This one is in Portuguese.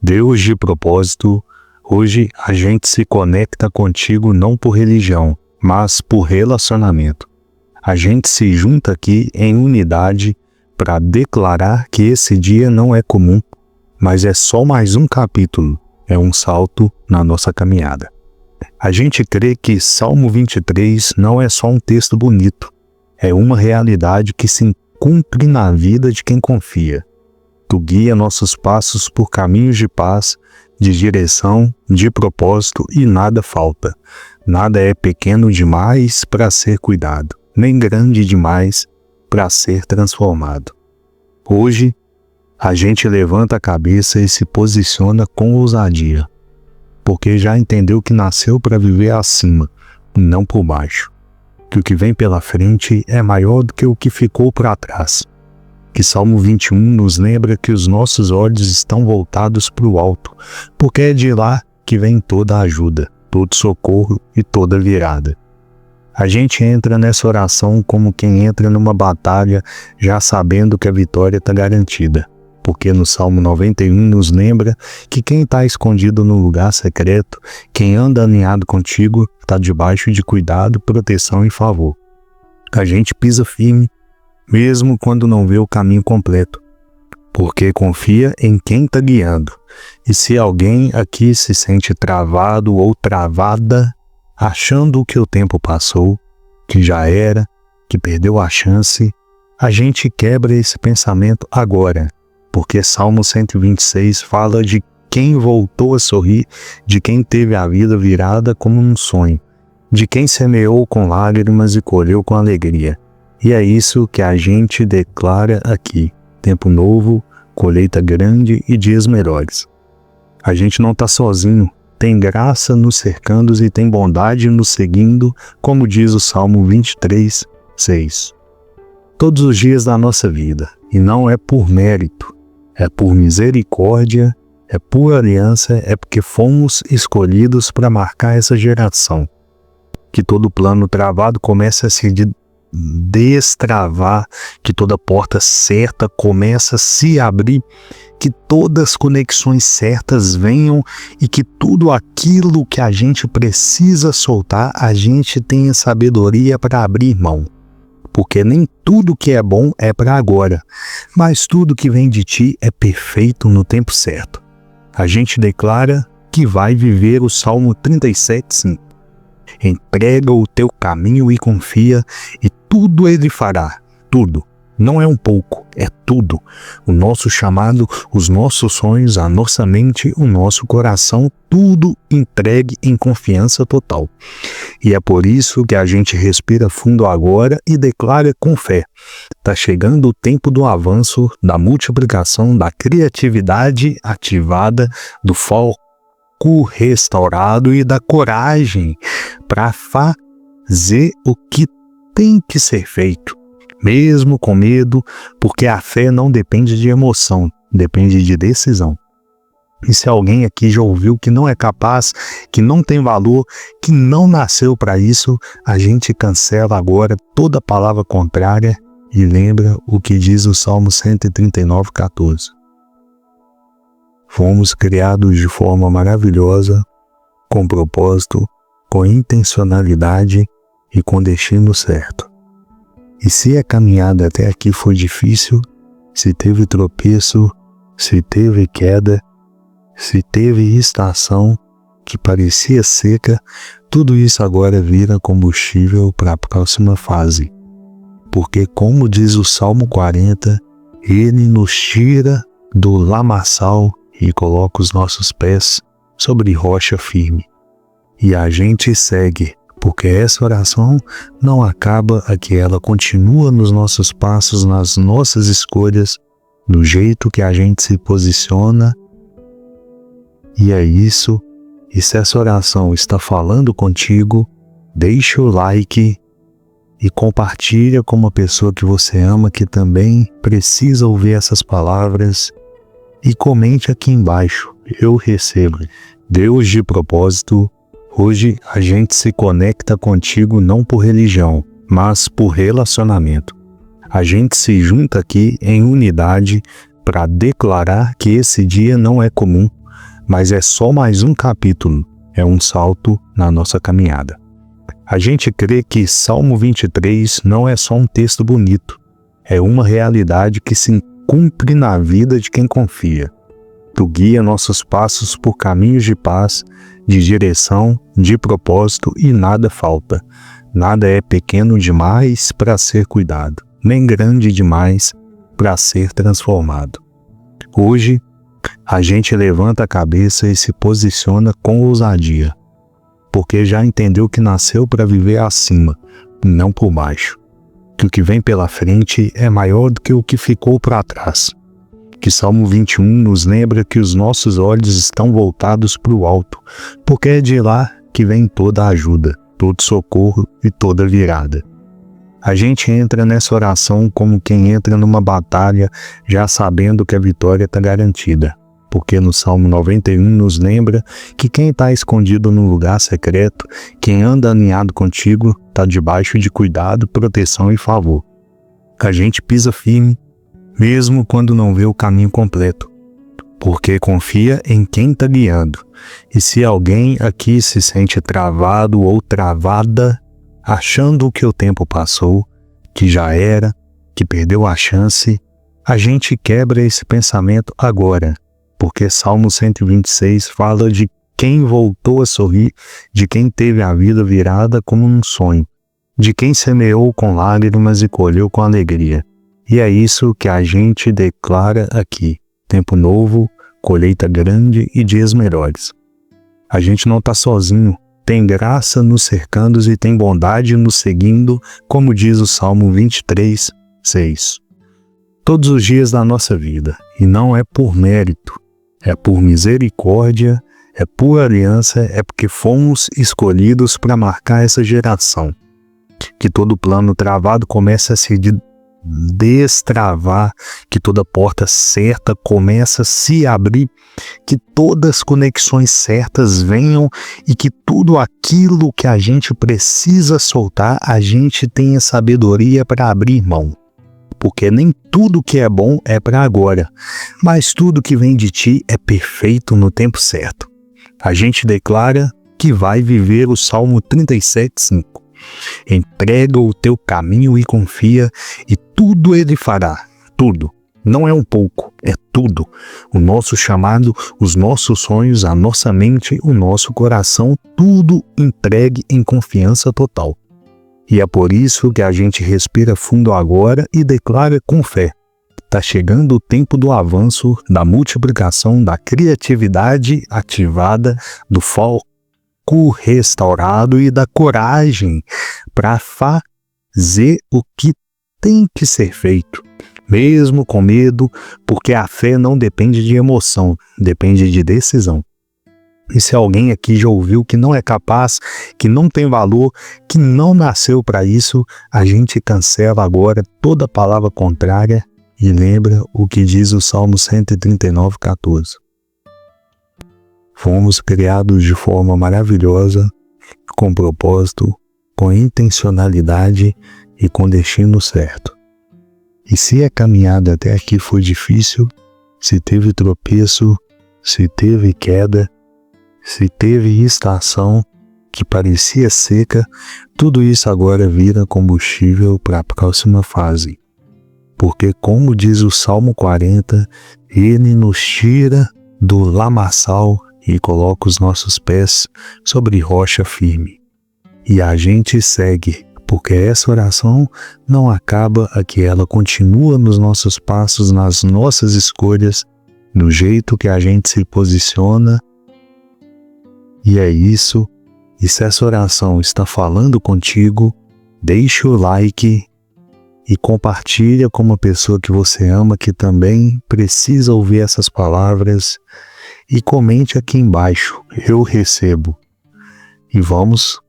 Deus de propósito, hoje a gente se conecta contigo não por religião, mas por relacionamento. A gente se junta aqui em unidade para declarar que esse dia não é comum, mas é só mais um capítulo, é um salto na nossa caminhada. A gente crê que Salmo 23 não é só um texto bonito, é uma realidade que se cumpre na vida de quem confia. Tu guia nossos passos por caminhos de paz, de direção, de propósito e nada falta. Nada é pequeno demais para ser cuidado, nem grande demais para ser transformado. Hoje, a gente levanta a cabeça e se posiciona com ousadia, porque já entendeu que nasceu para viver acima, não por baixo. Que o que vem pela frente é maior do que o que ficou para trás. Que Salmo 21 nos lembra que os nossos olhos estão voltados para o alto, porque é de lá que vem toda a ajuda, todo socorro e toda virada. A gente entra nessa oração como quem entra numa batalha já sabendo que a vitória está garantida, porque no Salmo 91 nos lembra que quem está escondido no lugar secreto, quem anda alinhado contigo, está debaixo de cuidado, proteção e favor. A gente pisa firme, mesmo quando não vê o caminho completo, porque confia em quem está guiando. E se alguém aqui se sente travado ou travada, achando que o tempo passou, que já era, que perdeu a chance, a gente quebra esse pensamento agora, porque Salmo 126 fala de quem voltou a sorrir, de quem teve a vida virada como um sonho, de quem semeou com lágrimas e colheu com alegria. E é isso que a gente declara aqui: tempo novo, colheita grande e dias melhores. A gente não está sozinho, tem graça nos cercando e tem bondade nos seguindo, como diz o Salmo 23, 6. Todos os dias da nossa vida, e não é por mérito, é por misericórdia, é por aliança, é porque fomos escolhidos para marcar essa geração. Que todo plano travado comece a se destravar, que toda porta certa comece a se abrir, que todas as conexões certas venham e que tudo aquilo que a gente precisa soltar, a gente tenha sabedoria para abrir mão. Porque nem tudo que é bom é para agora, mas tudo que vem de ti é perfeito no tempo certo. A gente declara que vai viver o Salmo 37:5. Entrega o teu caminho e confia, e tudo ele fará, tudo. Não é um pouco, é tudo. O nosso chamado, os nossos sonhos, a nossa mente, o nosso coração, tudo entregue em confiança total. E é por isso que a gente respira fundo agora e declara com fé. Está chegando o tempo do avanço, da multiplicação, da criatividade ativada, do foco restaurado e da coragem para fazer o que tem que ser feito, mesmo com medo, porque a fé não depende de emoção, depende de decisão. E se alguém aqui já ouviu que não é capaz, que não tem valor, que não nasceu para isso, a gente cancela agora toda palavra contrária e lembra o que diz o Salmo 139:14. Fomos criados de forma maravilhosa, com propósito, com intencionalidade e com destino certo. E se a caminhada até aqui foi difícil, se teve tropeço, se teve queda, se teve estação que parecia seca, tudo isso agora vira combustível para a próxima fase. Porque, como diz o Salmo 40, Ele nos tira do lamaçal e coloca os nossos pés sobre rocha firme. E a gente segue, porque essa oração não acaba aqui, ela continua nos nossos passos, nas nossas escolhas, do jeito que a gente se posiciona. E é isso. E se essa oração está falando contigo, deixa o like e compartilha com uma pessoa que você ama, que também precisa ouvir essas palavras. E comente aqui embaixo, eu recebo. Deus de propósito, hoje a gente se conecta contigo não por religião, mas por relacionamento. A gente se junta aqui em unidade para declarar que esse dia não é comum, mas é só mais um capítulo, é um salto na nossa caminhada. A gente crê que Salmo 23 não é só um texto bonito, é uma realidade que se cumpre na vida de quem confia. Tu guia nossos passos por caminhos de paz, de direção, de propósito e nada falta. Nada é pequeno demais para ser cuidado, nem grande demais para ser transformado. Hoje, a gente levanta a cabeça e se posiciona com ousadia, porque já entendeu que nasceu para viver acima, não por baixo. Que o que vem pela frente é maior do que o que ficou para trás. Que Salmo 21 nos lembra que os nossos olhos estão voltados para o alto, porque é de lá que vem toda a ajuda, todo socorro e toda virada. A gente entra nessa oração como quem entra numa batalha já sabendo que a vitória está garantida, porque no Salmo 91 nos lembra que quem está escondido num lugar secreto, quem anda alinhado contigo, está debaixo de cuidado, proteção e favor. A gente pisa firme, mesmo quando não vê o caminho completo, porque confia em quem está guiando. E se alguém aqui se sente travado ou travada, achando que o tempo passou, que já era, que perdeu a chance, a gente quebra esse pensamento agora, porque Salmo 126 fala de quem voltou a sorrir, de quem teve a vida virada como um sonho, de quem semeou com lágrimas e colheu com alegria. E é isso que a gente declara aqui: tempo novo, colheita grande e dias melhores. A gente não está sozinho. Tem graça nos cercando e tem bondade nos seguindo, como diz o Salmo 23, 6. Todos os dias da nossa vida, e não é por mérito, é por misericórdia, é por aliança, é porque fomos escolhidos para marcar essa geração. Que todo plano travado comece a se destravar, que toda porta certa começa a se abrir, que todas as conexões certas venham e que tudo aquilo que a gente precisa soltar, a gente tenha sabedoria para abrir mão. Porque nem tudo que é bom é para agora, mas tudo que vem de ti é perfeito no tempo certo. A gente declara que vai viver o Salmo 37:5. Entrega o teu caminho e confia, e tudo ele fará, tudo. Não é um pouco, é tudo. O nosso chamado, os nossos sonhos, a nossa mente, o nosso coração, tudo entregue em confiança total. E é por isso que a gente respira fundo agora e declara com fé: está chegando o tempo do avanço, da multiplicação, da criatividade ativada, do foco restaurado e da coragem para fazer o que tem que ser feito, mesmo com medo, porque a fé não depende de emoção, depende de decisão. E se alguém aqui já ouviu que não é capaz, que não tem valor, que não nasceu para isso, a gente cancela agora toda palavra contrária e lembra o que diz o Salmo 139:14. Fomos criados de forma maravilhosa, com propósito, com intencionalidade e com destino certo. E se a caminhada até aqui foi difícil, se teve tropeço, se teve queda, se teve estação que parecia seca, tudo isso agora vira combustível para a próxima fase. Porque, como diz o Salmo 40, ele nos tira do lamaçal e coloca os nossos pés sobre rocha firme. E a gente segue, porque essa oração não acaba aqui, ela continua nos nossos passos, nas nossas escolhas, no jeito que a gente se posiciona. E é isso. E se essa oração está falando contigo, deixa o like e compartilha com uma pessoa que você ama, que também precisa ouvir essas palavras. E comente aqui embaixo, eu recebo. E vamos